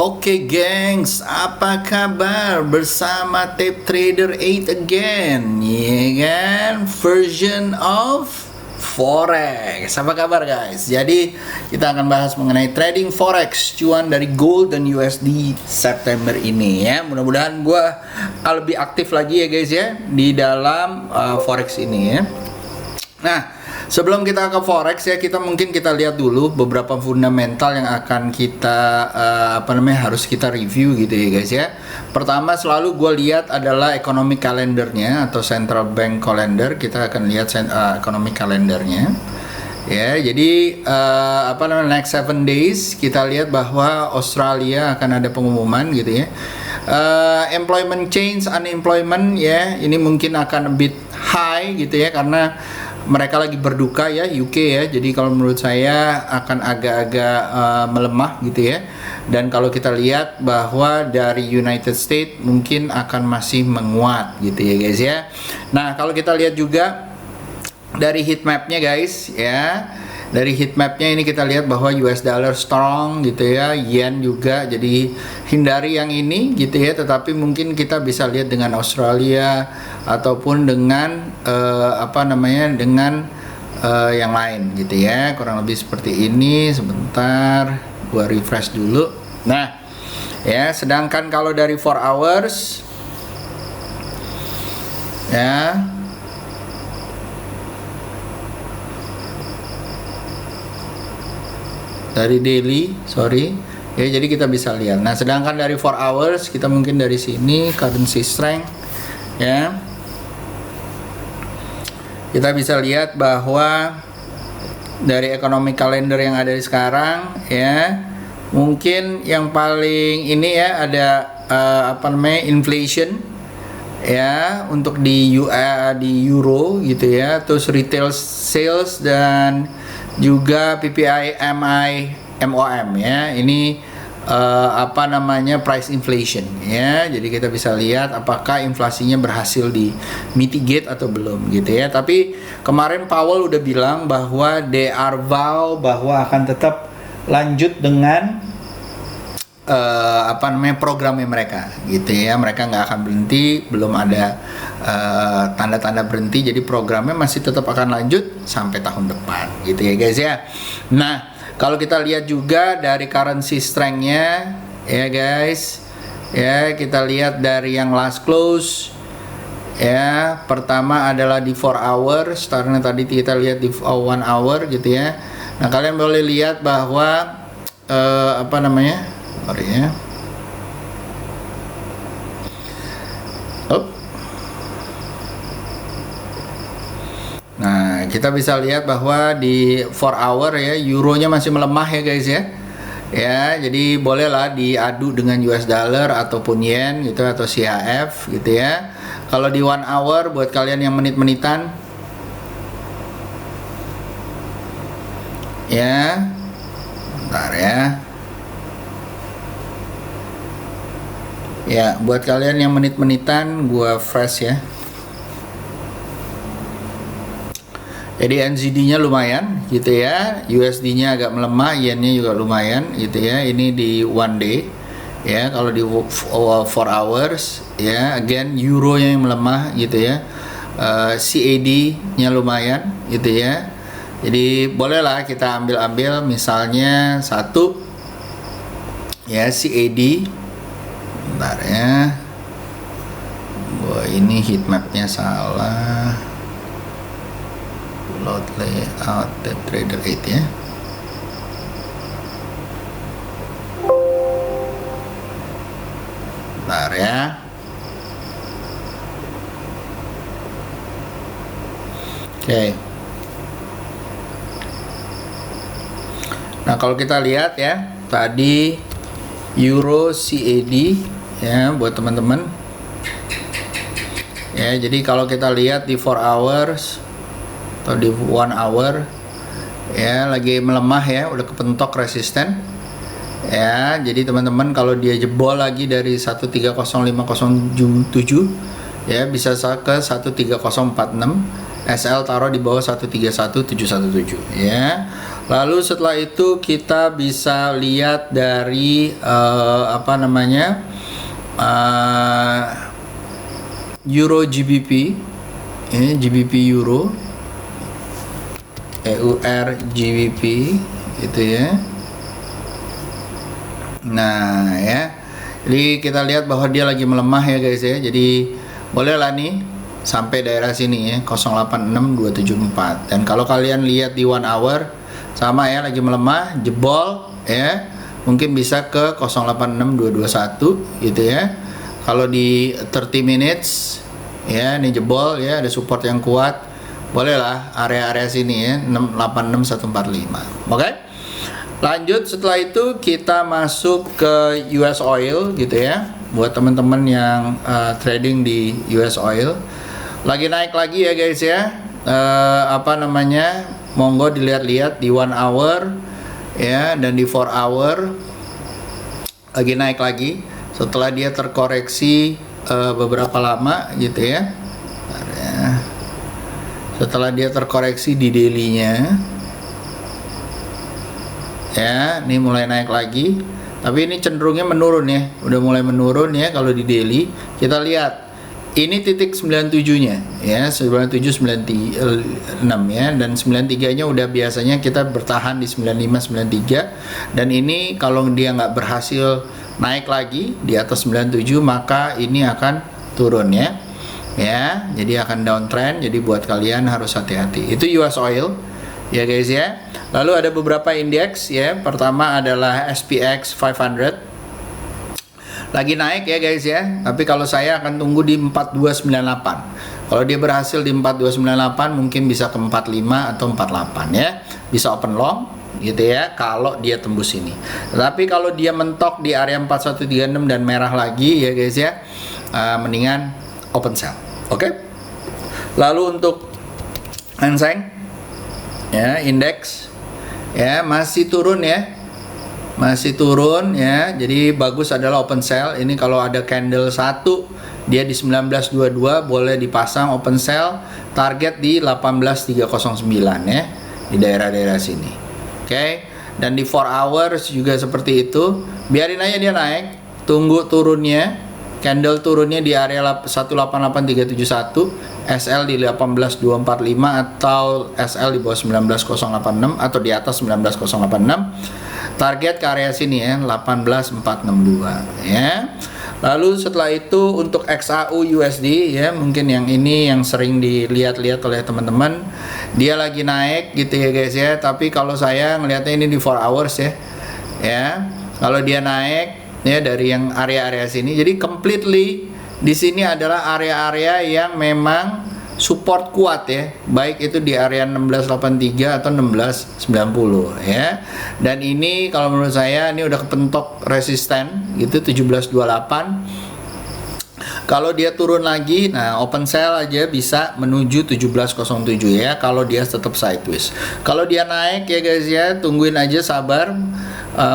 Oke gengs, apa kabar bersama Tape Trader 8 again, ya kan? Version of Forex. Apa kabar guys? Jadi kita akan bahas mengenai trading Forex, cuan dari gold dan USD September ini ya. Mudah-mudahan gue lebih aktif lagi ya guys ya di dalam Forex ini ya. Nah, sebelum kita ke forex ya, kita lihat dulu beberapa fundamental yang akan kita harus kita review gitu ya guys ya. Pertama selalu gue lihat adalah economic calendarnya atau central bank calendar. Kita akan lihat economic calendarnya. Ya, jadi next 7 days kita lihat bahwa Australia akan ada pengumuman gitu ya. Employment change, unemployment ya, ini mungkin akan a bit high gitu ya karena mereka lagi berduka ya, UK ya. Jadi kalau menurut saya akan agak-agak melemah gitu ya. Dan kalau kita lihat bahwa dari United States mungkin akan masih menguat gitu ya guys ya. Nah, kalau kita lihat juga dari heat mapnya guys ya. Dari heat mapnya ini kita lihat bahwa US dollar strong gitu ya, yen juga, jadi hindari yang ini gitu ya. Tetapi mungkin kita bisa lihat dengan Australia ataupun dengan dengan yang lain gitu ya, kurang lebih seperti ini. Sebentar gua refresh dulu. Nah ya, sedangkan kalau dari 4 hours ya, dari daily, ya, jadi kita bisa lihat. Nah, sedangkan dari 4 hours kita mungkin dari sini currency strength ya, kita bisa lihat bahwa dari economic calendar yang ada di sekarang ya, mungkin yang paling ini ya ada inflation ya untuk di euro gitu ya, terus retail sales dan juga PPI MOM ya, ini price inflation ya. Jadi kita bisa lihat apakah inflasinya berhasil di mitigate atau belum gitu ya. Tapi kemarin Powell udah bilang bahwa they are vow bahwa akan tetap lanjut dengan programnya mereka gitu ya. Mereka nggak akan berhenti, belum ada tanda-tanda berhenti, jadi programnya masih tetap akan lanjut sampai tahun depan gitu ya guys ya. Nah, kalau kita lihat juga dari currency strength-nya ya guys ya, kita lihat dari yang last close ya. Pertama adalah di 4 hour, startnya tadi kita lihat di 1 hour gitu ya. Nah, kalian boleh lihat bahwa ya. Nah, kita bisa lihat bahwa di 4 hour ya, euronya masih melemah ya guys ya. Ya, jadi bolehlah diadu dengan US dollar ataupun yen gitu atau CHF gitu ya. Kalau di 1 hour buat kalian yang menit-menitan ya. Bentar ya. Ya, buat kalian yang menit-menitan gua fresh ya. Jadi NZD-nya lumayan gitu ya, USD-nya agak melemah, yen-nya juga lumayan gitu ya. Ini di 1 day ya. Kalau di 4 hours ya, again euro-nya yang melemah gitu ya. CAD-nya lumayan gitu ya. Jadi bolehlah kita ambil misalnya satu ya CAD. Bentar ya, ini heat mapnya salah, load layout Tape Trader 8 ya. Bentar ya. Oke. Nah, kalau kita lihat ya, tadi euro CAD ya buat teman-teman ya. Jadi kalau kita lihat di 4 hours atau di 1 hour ya, lagi melemah ya, udah kepentok resisten ya. Jadi teman-teman kalau dia jebol lagi dari 130507 ya, bisa ke 13046 SL taruh di bawah 131717 ya. Lalu setelah itu kita bisa lihat dari Euro GBP, GBP Euro, EUR GBP itu ya. Nah ya, jadi kita lihat bahwa dia lagi melemah ya guys ya. Jadi bolehlah nih sampai daerah sini ya, 086274. Dan kalau kalian lihat di 1 hour sama ya, lagi melemah, jebol ya, mungkin bisa ke 086221 gitu ya. Kalau di 30 minutes ya, ini jebol ya, ada support yang kuat, bolehlah area-area sini ya, 686145. Oke, lanjut setelah itu kita masuk ke US oil gitu ya. Buat teman-teman yang trading di US oil, lagi naik lagi ya guys ya. Monggo dilihat-lihat di 1 hour ya, dan di 4 hour lagi naik lagi setelah dia terkoreksi beberapa lama gitu ya. Setelah dia terkoreksi di daily-nya ya, ini mulai naik lagi, tapi ini cenderungnya menurun ya, udah mulai menurun ya. Kalau di daily kita lihat ini titik 97-nya ya, 9796 ya, dan 93-nya udah biasanya kita bertahan di 9593, dan ini kalau dia nggak berhasil naik lagi di atas 97 maka ini akan turun ya. Ya, jadi akan downtrend, jadi buat kalian harus hati-hati. Itu US oil ya guys ya. Lalu ada beberapa indeks ya. Pertama adalah SPX 500 lagi naik ya guys ya, tapi kalau saya akan tunggu di 4298. Kalau dia berhasil di 4298 mungkin bisa ke 45 atau 48 ya, bisa open long gitu ya kalau dia tembus ini. Tapi kalau dia mentok di area 4136 dan merah lagi ya guys ya, mendingan open sell. Oke. Lalu untuk Hang Seng ya, indeks ya masih turun ya, masih turun ya, jadi bagus adalah open sell. Ini kalau ada candle 1 dia di 1922 boleh dipasang open sell, target di 18309 ya, di daerah-daerah sini. Oke. Dan di 4 hours juga seperti itu, biarin aja dia naik, tunggu turunnya, candle turunnya di area 188371, SL di 18245 atau SL di bawah 19086 atau di atas 19086. Target ke area sini ya, 18462 ya. Lalu setelah itu untuk XAU USD ya, mungkin yang ini yang sering dilihat-lihat oleh teman-teman, dia lagi naik gitu ya guys ya. Tapi kalau saya ngelihatnya ini di 4 hours ya. Ya, kalau dia naik ya dari yang area-area sini, jadi completely di sini adalah area-area yang memang support kuat ya, baik itu di area 1683 atau 1690 ya. Dan ini kalau menurut saya ini udah kepentok resisten gitu 1728. Kalau dia turun lagi, nah open sell aja bisa menuju 1707 ya, kalau dia tetap sideways. Kalau dia naik ya guys ya, tungguin aja, sabar,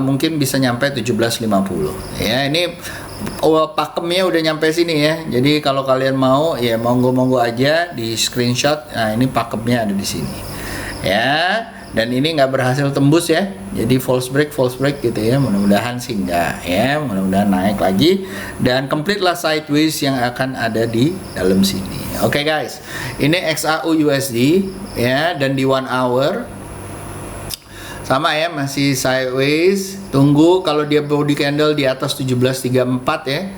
mungkin bisa nyampe 1750 ya. Ini pakemnya udah nyampe sini ya. Jadi kalau kalian mau ya monggo-monggo aja di screenshot. Nah, ini pakemnya ada di sini. Ya. Dan ini nggak berhasil tembus ya. Jadi false break gitu ya. Mudah-mudahan sih enggak ya. Mudah-mudahan naik lagi dan complete lah sideways yang akan ada di dalam sini. Oke guys. Ini XAU USD ya, dan di 1 hour sama ya, masih sideways. Tunggu kalau dia body candle di atas 1734 ya,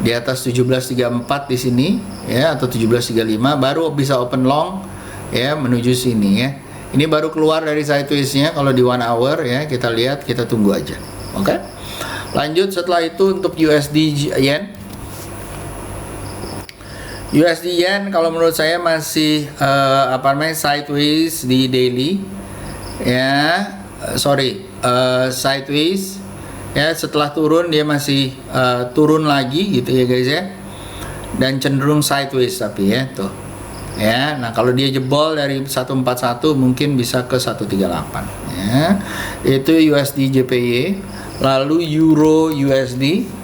di atas 1734 di sini ya, atau 1735 baru bisa open long ya menuju sini ya. Ini baru keluar dari sideways-nya kalau di 1 hour ya, kita lihat, kita tunggu aja. Oke. Lanjut setelah itu untuk USD Yen. USD Yen kalau menurut saya masih sideways di daily ya, sideways ya. Setelah turun dia masih turun lagi gitu ya guys ya, dan cenderung sideways tapi ya tuh ya. Nah kalau dia jebol dari 141 mungkin bisa ke 138 ya. Itu USD JPY. Lalu Euro USD.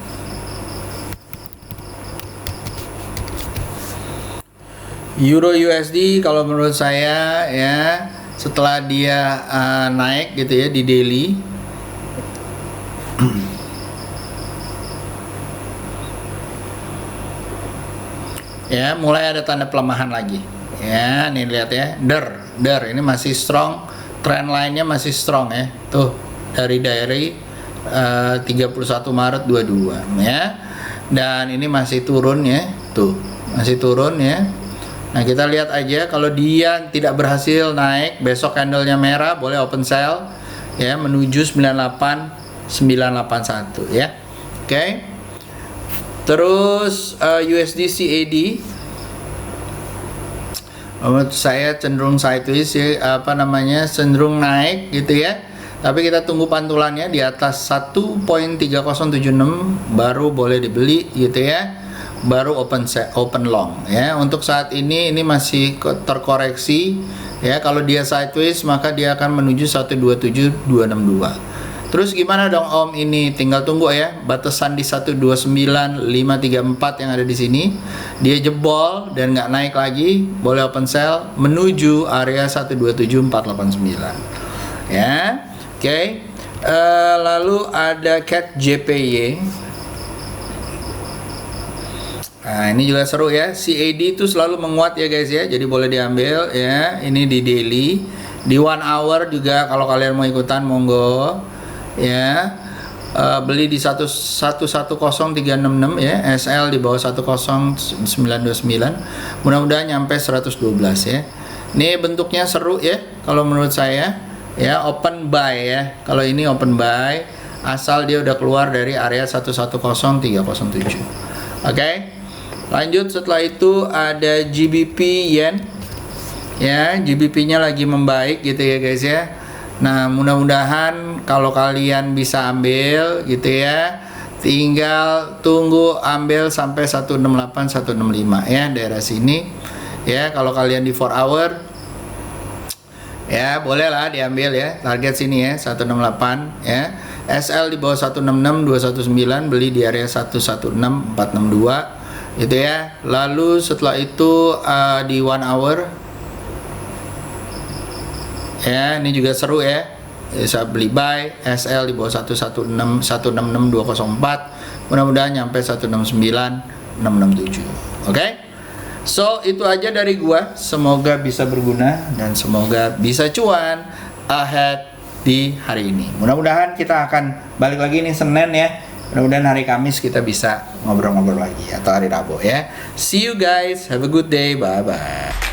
Euro USD kalau menurut saya ya, setelah dia naik gitu ya di daily, ya mulai ada tanda pelemahan lagi ya. Nih lihat ya, ini masih strong, trend line-nya masih strong ya, tuh dari 31 Maret 22 ya, dan ini masih turun ya, tuh masih turun ya. Nah kita lihat aja, kalau dia tidak berhasil naik, besok candlenya merah, boleh open sell ya menuju 98981 ya. Oke. Terus USD CAD, menurut saya cenderung sideways ya, cenderung naik gitu ya. Tapi kita tunggu pantulannya di atas 1.3076 baru boleh dibeli gitu ya. Baru open long ya. Untuk saat ini masih terkoreksi ya. Kalau dia sideways maka dia akan menuju 127262. Terus gimana dong Om ini? Tinggal tunggu ya. Batasan di 129534 yang ada di sini. Dia jebol dan nggak naik lagi, boleh open sell menuju area 127489. Ya. Oke. Lalu ada CAT JPY. Nah, ini juga seru ya. CAD itu selalu menguat ya guys ya. Jadi boleh diambil ya. Ini di daily. Di 1 hour juga kalau kalian mau ikutan monggo. Ya, beli di 11036 ya, SL di bawah 10929, mudah-mudahan nyampe 112 ya. Ini bentuknya seru ya kalau menurut saya ya, open buy ya. Kalau ini open buy asal dia udah keluar dari area 110307. Oke. Lanjut, setelah itu ada GBP Yen ya. GBP nya lagi membaik gitu ya guys ya. Nah mudah-mudahan kalau kalian bisa ambil gitu ya, tinggal tunggu ambil sampai 168 165 ya, daerah sini ya. Kalau kalian di 4 hour ya bolehlah diambil ya, target sini ya 168 ya. SL di bawah 166219, beli di area 116462 gitu ya. Lalu setelah itu di 1 hour ya, ini juga seru ya, bisa beli buy SL di bawah 166204, mudah-mudahan nyampe 169667. Oke. So itu aja dari gua, semoga bisa berguna dan semoga bisa cuan ahead di hari ini. Mudah-mudahan kita akan balik lagi nih Senin ya. Mudah-mudahan hari Kamis kita bisa ngobrol-ngobrol lagi atau hari Rabu ya. See you guys, have a good day, bye bye.